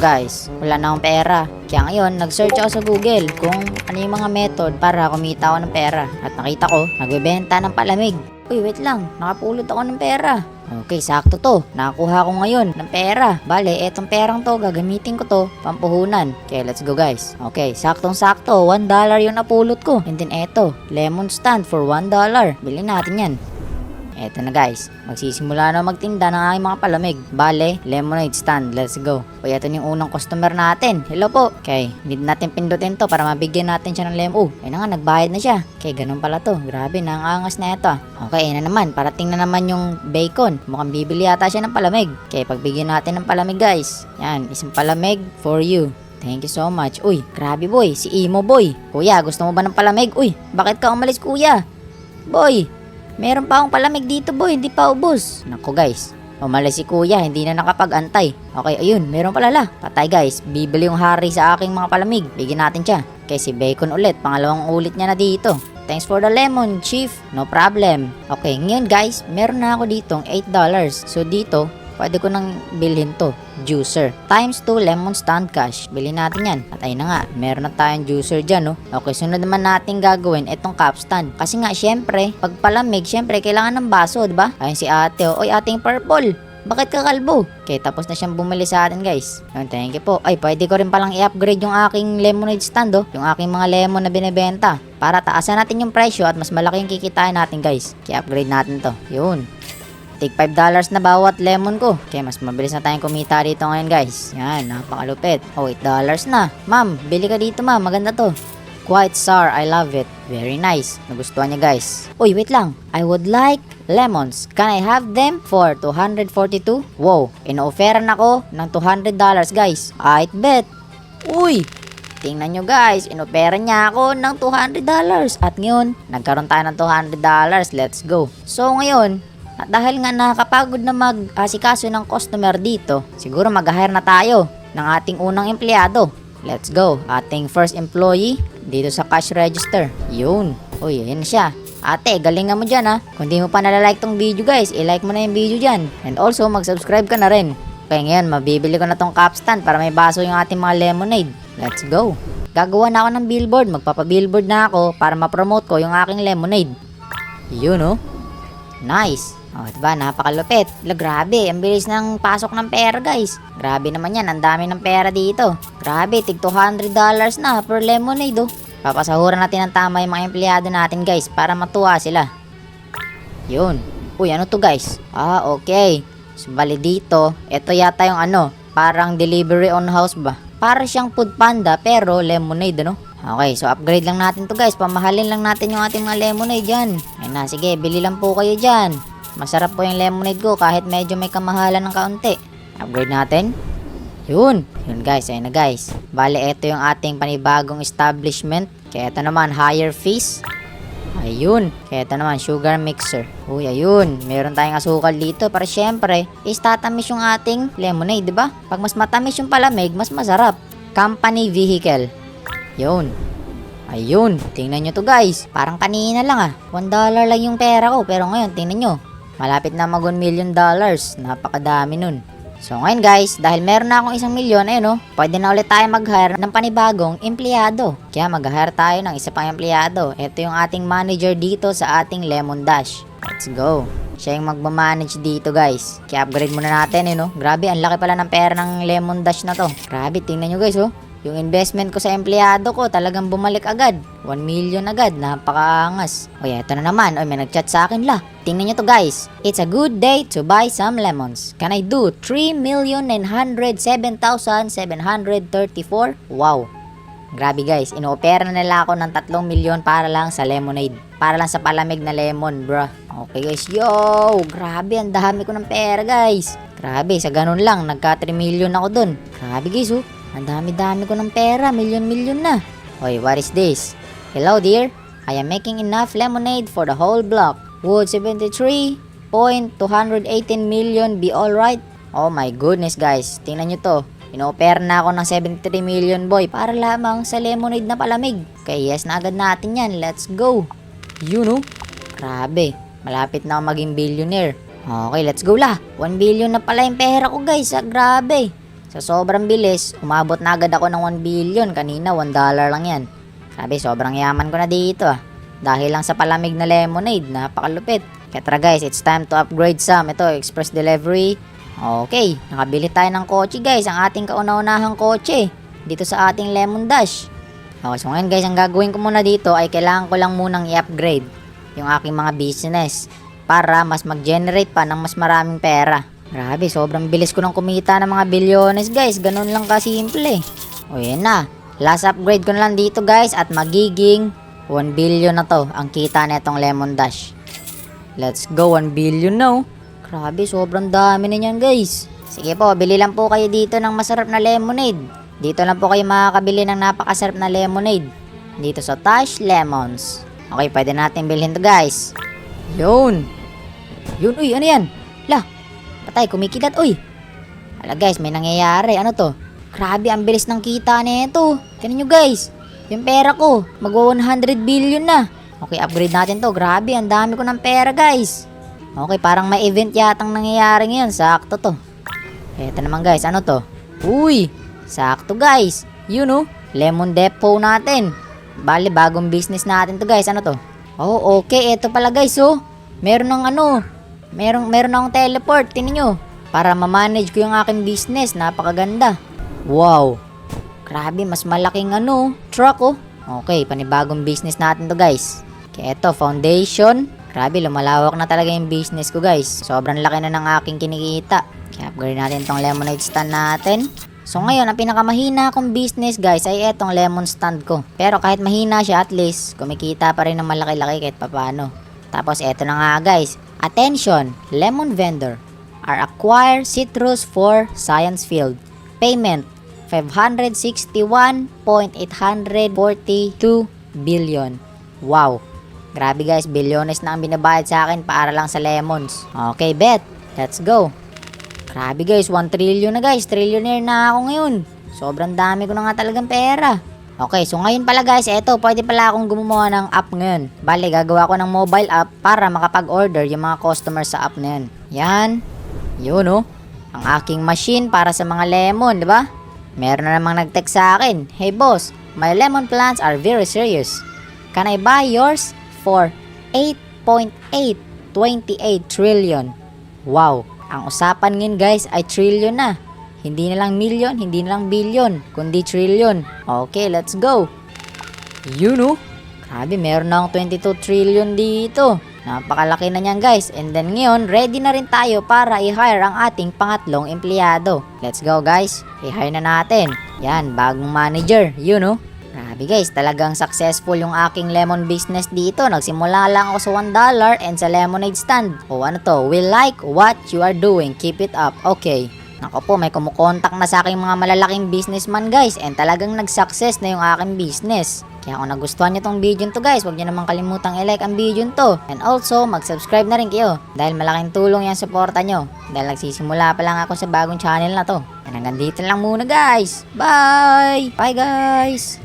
guys, wala na akong pera. Kaya ngayon, nag-search ako sa Google kung ano yung mga method para kumita ako ng pera. At nakita ko, nagbebenta ng palamig. Uy, wait lang, nakapulot ako ng pera. Okay, sakto to. Nakakuha ko ngayon ng pera. Bale, etong perang to, gagamitin ko to, pampuhunan. Okay, let's go guys. Okay, saktong-sakto, $1 yung napulot ko. And then eto, lemon stand for $1. Bilhin natin yan. Eto na guys, magsisimula na magtinda ng aking mga palamig. Bale, lemonade stand, let's go. O eto na yung unang customer natin. Hello po. Okay, need natin pindutin to para mabigyan natin siya ng lemon. Ayun na nga, nagbayad na siya. Okay, ganun pala to. Grabe, nangangas na ito. Okay, ayun na naman, parating na naman yung bacon. Mukhang bibili yata siya ng palamig. Okay, pagbigyan natin ng palamig guys. Yan, isang palamig for you. Thank you so much. Uy, grabe boy, si Imo boy. Kuya, gusto mo ba ng palamig? Uy, bakit ka umalis kuya? Boy, meron pa akong palamig dito boy, hindi pa ubos. Naku guys, umalis si kuya, hindi na nakapag-antay. Okay, ayun, meron palala. Patay guys, bibili yung hari sa aking mga palamig. Bigyan natin siya. Okay, si Bacon ulit, pangalawang ulit niya na dito. Thanks for the lemon, chief. No problem. Okay, ngayon guys, meron na ako ditong $8. So dito, pwede ko nang bilhin to, juicer. Times 2 lemon stand cash. Bilhin natin yan. At ayun na nga, meron na tayong juicer dyan, no? Okay, sunod naman natin gagawin itong cup stand. Kasi nga, syempre, pag palamig, syempre, kailangan ng baso, diba? Ayun si ate, oh. Oy, ating purple. Bakit ka kalbo? Okay, tapos na siyang bumili sa atin, guys. Ayun, thank you po. Ay, pwede ko rin palang i-upgrade yung aking lemonade stand, oh. Yung aking mga lemon na binibenta. Para taasan natin yung presyo at mas malaki yung kikitain natin, guys. Kaya upgrade natin to. Yun. Take $5 na bawat lemon ko. Okay, mas mabilis na tayong kumita dito ngayon guys. Yan, napakalupit. Oh, $8 na. Ma'am, bili ka dito ma'am. Maganda to. Quite sour, I love it. Very nice. Nagustuhan niya guys. Uy, wait lang. I would like lemons. Can I have them for $242? Wow, ino-offeran ako ng $200 guys. I bet. Uy, tingnan nyo guys, inoperan niya ako ng $200. At ngayon, nagkaroon tayo ng $200. Let's go. So ngayon, at dahil nga nakakapagod na mag-asikaso ng customer dito, siguro mag-hire na tayo ng ating unang empleyado. Let's go. Ating first employee dito sa cash register. Yun. Uy, yun siya. Ate, galingan mo dyan ha. Kung di mo pa nalalike tong video guys, i-like mo na yung video dyan. And also, mag-subscribe ka na rin. Kaya ngayon, mabibili ko na tong cup stand para may baso yung ating mga lemonade. Let's go. Gagawa na ako ng billboard. Magpapa-billboard na ako para ma-promote ko yung aking lemonade. Yun oh. Nice. Oh, diba? Napakalupit. Grabe, ang bilis ng pasok ng pera, guys. Grabe naman yan, ang dami ng pera dito. Grabe, tig $200 na per lemonade, oh. Papasahuran natin ng tama yung mga empleyado natin, guys, para matuwa sila. Yun. Uy, ano to, guys? Ah, okay. So, bali dito, ito yata yung ano, parang delivery on house ba? Para siyang food panda, pero lemonade, ano? Okay, so upgrade lang natin to, guys. Pamahalin lang natin yung ating mga lemonade dyan. Ayun na, sige, bili lang po kayo dyan. Masarap po yung lemonade ko kahit medyo may kamahalan ng kaunti. Upgrade natin. Yun. Yun guys, ayun na guys. Bale, ito yung ating panibagong establishment. Kaya ito naman, higher fees. Ayun. Kaya ito naman, sugar mixer. Uy, ayun. Meron tayong asukal dito para syempre, is tatamis yung ating lemonade, di ba? Pag mas matamis yung palamig, mas masarap. Company vehicle. Yun. Ayun. Tingnan nyo to guys. Parang kanina lang $1 lang yung pera ko. Pero ngayon, tingnan nyo. Malapit na mag $1 million. Napakadami nun. So ngayon guys, dahil meron na akong 1 milyon, ayun oh, pwede na ulit tayo mag-hire ng panibagong empleyado. Kaya mag-hire tayo ng isa pang empleyado. Ito yung ating manager dito sa ating Lemon Dash. Let's go. Siya yung magmamanage dito guys. Kaya upgrade muna natin, ayun oh. Grabe, ang laki pala ng pera ng Lemon Dash na to. Grabe, tingnan nyo guys oh. Yung investment ko sa empleyado ko talagang bumalik agad. 1 million agad. Napakaangas. O eto na naman. O may nagchat sa akin la. Tingnan nyo to guys. It's a good day to buy some lemons. Can I do 3,907,734? Wow. Grabe guys. Inoopera na nila ako ng 3 milyon para lang sa lemonade. Para lang sa palamig na lemon, bruh. Okay guys. Yo! Grabe. Ang dami ko ng pera guys. Grabe. Sa ganun lang. Nagka 3 million ako dun. Grabe guys oh. Ang dami-dami ko ng pera, milyon-milyon na. Hoy, what is this? Hello dear, I am making enough lemonade for the whole block. Would 73.218 million be alright? Oh my goodness guys, tingnan nyo to. Ino-offer na ako ng 73 million boy para lamang sa lemonade na palamig. Kaya yes na agad natin yan, let's go. You know, grabe, malapit na ako maging billionaire. Okay, let's go la. 1 billion na pala yung pera ko guys, grabe. Sa sobrang bilis, umabot na agad ako ng 1 billion. Kanina, $1 lang yan. Sabi, sobrang yaman ko na dito Dahil lang sa palamig na lemonade, napakalupit. Kaya tara guys, it's time to upgrade some. Ito, express delivery. Okay, nakabili tayo ng kotse guys. Ang ating kauna-unahang kotse. Dito sa ating Lemon Dash. Okay, so ngayon guys, ang gagawin ko muna dito ay kailangan ko lang munang i-upgrade yung aking mga business para mas mag-generate pa ng mas maraming pera. Grabe, sobrang bilis ko nang kumita ng mga bilyones guys. Ganun lang kasimple. O yan na. Last upgrade ko na lang dito guys at magiging 1 billion na to ang kita netong Lemon Dash. Let's go, 1 billion now. Grabe, sobrang dami na yan guys. Sige po, bili lang po kayo dito ng masarap na lemonade. Dito lang po kayo makakabili ng napakasarap na lemonade. Dito sa Tash Lemons. Okay, pwede natin bilhin to guys. Yun. Yun, uy, ano yan? Lah, patay, kumikilat, uy. Hala guys, may nangyayari. Ano to? Grabe, ang bilis ng kita nito. Tingnan nyo guys. Yung pera ko, mag 100 billion na. Okay, upgrade natin to. Grabe, ang dami ko ng pera guys. Okay, parang may event yatang nangyayari ngayon. Sakto to. Eto naman guys, ano to? Uy, sakto guys. Yun Lemon Depot natin. Bale, bagong business natin to guys. Ano to? Oh, okay. Eto pala guys Meron ng meron akong teleport. Tingnan nyo. Para ma-manage ko yung aking business. Napakaganda. Wow. Grabe, mas malaking truck Okay, panibagong business natin to guys. Kaya eto, foundation. Grabe, lumalawak na talaga yung business ko guys. Sobrang laki na ng aking kinikita. Kaya upgrade natin tong lemonade stand natin. So ngayon, ang pinakamahina kong business guys ay etong lemon stand ko. Pero kahit mahina siya, at least kumikita pa rin ng malaki-laki kahit papano. Tapos eto na nga guys. Attention, lemon vendor are acquire citrus for science field. Payment 561.842 billion. Wow. Grabe guys, bilyones na ang binabayad sa akin para lang sa lemons. Okay, bet. Let's go. Grabe guys, 1 trillion na guys. Trillionaire na ako ngayon. Sobrang dami ko na nga talagang pera. Okay, so ngayon pala guys, eto, pwede pala akong gumawa ng app ngayon. Bale, gagawa ko ng mobile app para makapag-order yung mga customers sa app na yun. Yan. Yun ang aking machine para sa mga lemon, di ba? Meron na namang nag-text sa akin. Hey boss, my lemon plants are very serious. Can I buy yours for 8.828 trillion? Wow. Ang usapan ngayon guys ay trillion na. Hindi na lang million, hindi na lang billion, kundi trillion. Okay, let's go. Grabe, meron na akong 22 trillion dito. Napakalaki na niyan guys. And then ngayon, ready na rin tayo para i-hire ang ating pangatlong empleyado. Let's go guys. I-hire na natin. Yan, bagong manager. Grabe guys, talagang successful yung aking lemon business dito. Nagsimula lang ako sa $1 and sa lemonade stand. O ano to, we like what you are doing. Keep it up. Okay. Nako po, may kumukontak na sa aking mga malalaking businessman guys. And talagang nag-success na yung aking business. Kaya kung nagustuhan nyo tong video to guys, huwag nyo namang kalimutang i-like ang video to. And also, mag-subscribe na rin kayo. Dahil malaking tulong yan suporta nyo. Dahil nagsisimula pa lang ako sa bagong channel na to. And hanggang dito lang muna guys. Bye! Bye guys!